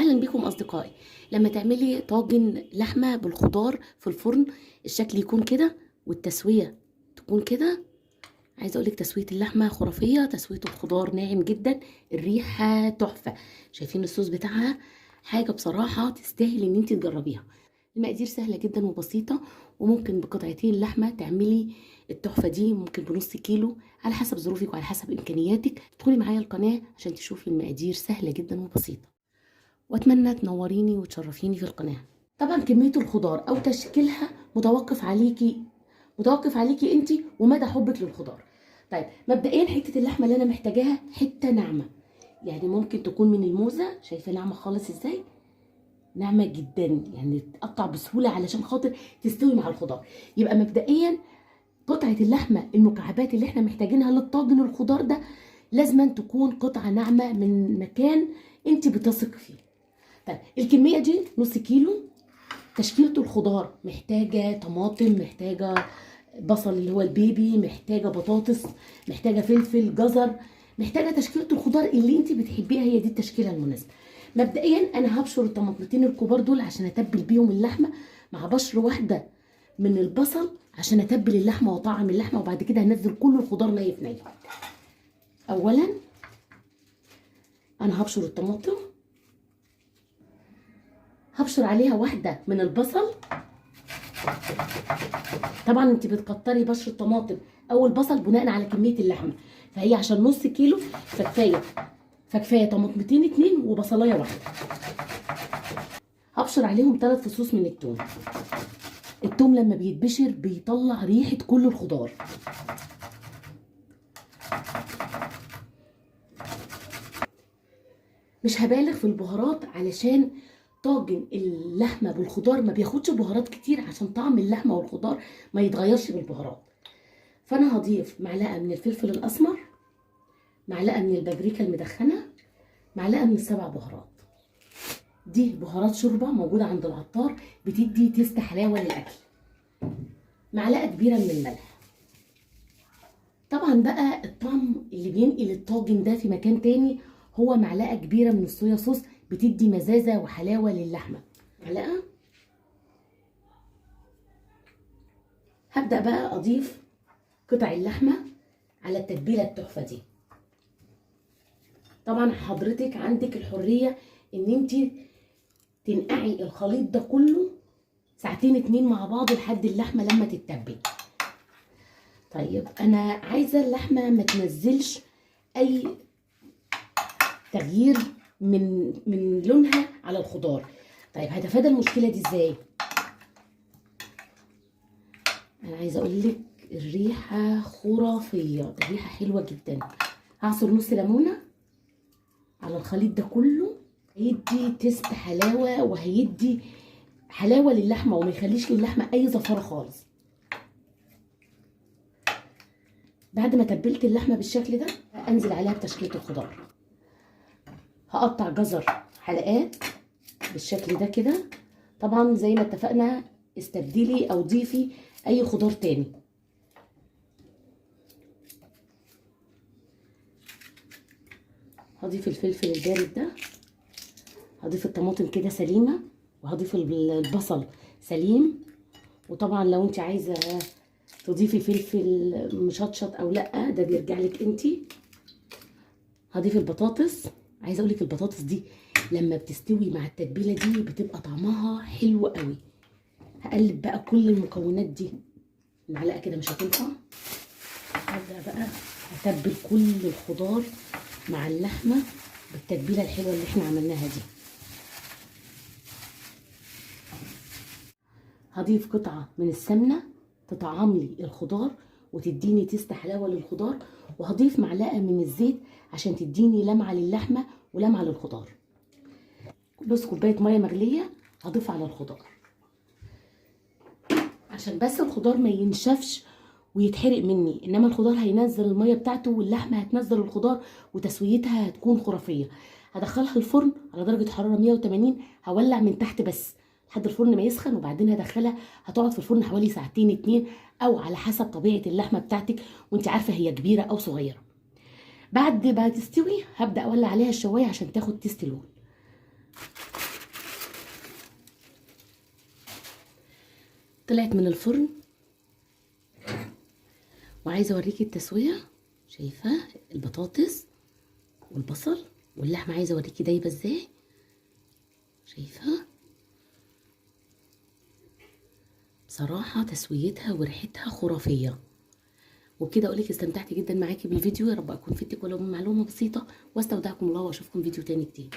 اهلا بكم اصدقائي. لما تعملي طاجن لحمه بالخضار في الفرن الشكل يكون كده والتسويه تكون كده. عايزه اقولك تسويه اللحمه خرافيه، تسويه الخضار ناعم جدا، الريحه تحفه. شايفين الصوص بتاعها؟ حاجه بصراحه تستاهل ان انت تجربيها. المقادير سهله جدا وبسيطه، وممكن بقطعتين لحمه تعملي التحفه دي، ممكن بنص كيلو على حسب ظروفك وعلى حسب امكانياتك. ادخلي معايا القناه عشان تشوفي المقادير سهله جدا وبسيطه، واتمنى تنوريني وتشرفيني في القناه. طبعا كميه الخضار او تشكيلها متوقف عليكي انت ومدى حبك للخضار. طيب مبدئيا حته اللحمه اللي انا محتاجاها حته ناعمه، يعني ممكن تكون من الموزه. شايفه ناعمه خالص ازاي؟ ناعمه جدا، يعني تقطع بسهوله علشان خاطر تستوي مع الخضار. يبقى مبدئيا قطعه اللحمه المكعبات اللي احنا محتاجينها للطاجن الخضار ده لازم تكون قطعه ناعمه من مكان انت بتثق فيه. طيب الكميه دي نص كيلو. تشكيله الخضار محتاجه طماطم، محتاجه بصل اللي هو البيبي، محتاجه بطاطس، محتاجه فلفل، جزر، محتاجه تشكيله الخضار اللي انت بتحبيها، هي دي التشكيله المناسبه. مبدئيا انا هبشر الطماطمتين الكبار دول عشان اتبل بيهم اللحمه، مع بشر واحده من البصل عشان اتبل اللحمه واطعم اللحمه، وبعد كده هنزل كل الخضار ني في ني. اولا انا هبشر الطماطم، هبشر عليها واحده من البصل. طبعا انت بتكتري بشر الطماطم او البصل بناء على كميه اللحمه، فهي عشان نص كيلو فكفايه طماطمتين 2 وبصلايه واحده. هبشر عليهم 3 فصوص من الثوم. الثوم لما بيتبشر بيطلع ريحه كل الخضار. مش هبالغ في البهارات علشان طاجن اللحمه بالخضار ما بياخدش بهارات كتير عشان طعم اللحمه والخضار ما يتغيرش بالبهارات. فانا هضيف معلقه من الفلفل الاسمر، معلقه من البابريكا المدخنه، معلقه من السبع بهارات. دي بهارات شوربه موجوده عند العطار، بتدي تيست حلاوه للاكل. معلقه كبيره من الملح. طبعا بقى الطعم اللي بينقل الطاجن ده في مكان تاني هو معلقه كبيره من الصويا صوص، بتدي مزازه وحلاوه للحمه. معلقه. هبدا بقى اضيف قطع اللحمه على التتبيله التحفه دي. طبعا حضرتك عندك الحريه ان انت تنقعي الخليط ده كله ساعتين 2 مع بعض لحد اللحمه لما تتبل. طيب انا عايزه اللحمه ما تنزلش اي تغيير من لونها على الخضار. طيب هتفادى المشكله دي ازاي؟ انا عايزه اقول لك الريحه خرافيه، الريحه حلوه جدا. هعصر نص ليمونه على الخليط ده كله، هيدي تيست حلاوه وهيدي حلاوه للحمه وما يخليش للحمه اي زفاره خالص. بعد ما تبلت اللحمه بالشكل ده انزل عليها بتشكيله الخضار. هقطع جزر حلقات بالشكل ده كده. طبعا زي ما اتفقنا استبدلي او ضيفي اي خضار تاني. هضيف الفلفل البارد ده، هضيف الطماطم كده سليمه، وهضيف البصل سليم. وطبعا لو انت عايزه تضيفي فلفل مشطشط او لا ده بيرجع لك انت. هضيف البطاطس. عايزه اقول لك البطاطس دي لما بتستوي مع التتبيله دي بتبقى طعمها حلو قوي. هقلب بقى كل المكونات دي، معلقه كده مش هتنفع. هبدا بقى اتبل كل الخضار مع اللحمه بالتتبيله الحلوه اللي احنا عملناها دي. هضيف قطعه من السمنه تطعم لي الخضار وتديني تيست حلاوه للخضار، وهضيف معلقه من الزيت عشان تديني لمعه للحمه ولمعه للخضار. نص كوبايه ميه مغليه هضيفها على الخضار عشان بس الخضار ما ينشفش ويتحرق مني، انما الخضار هينزل الميه بتاعته واللحمه هتنزل الخضار وتسويتها هتكون خرافيه. هدخلها الفرن على درجه حراره 180، هولع من تحت بس لحد الفرن ما يسخن، وبعدين هدخلها هتقعد في الفرن حوالي ساعتين 2 او على حسب طبيعه اللحمه بتاعتك وانت عارفه هي كبيره او صغيره. بعد ما تستوي هبدا اولع عليها الشوايه عشان تاخد تيست اللون. طلعت من الفرن وعايزه اوريكي التسويه. شايفه البطاطس والبصل واللحمه، عايزه اوريكي دايبه ازاي. شايفه بصراحه تسويتها وريحتها خرافيه. وبكده اقولك استمتعت جدا معاكي بالفيديو، يا رب اكون فدتك ولو بمعلومه بسيطه، واستودعكم الله واشوفكم فيديو تاني جديد.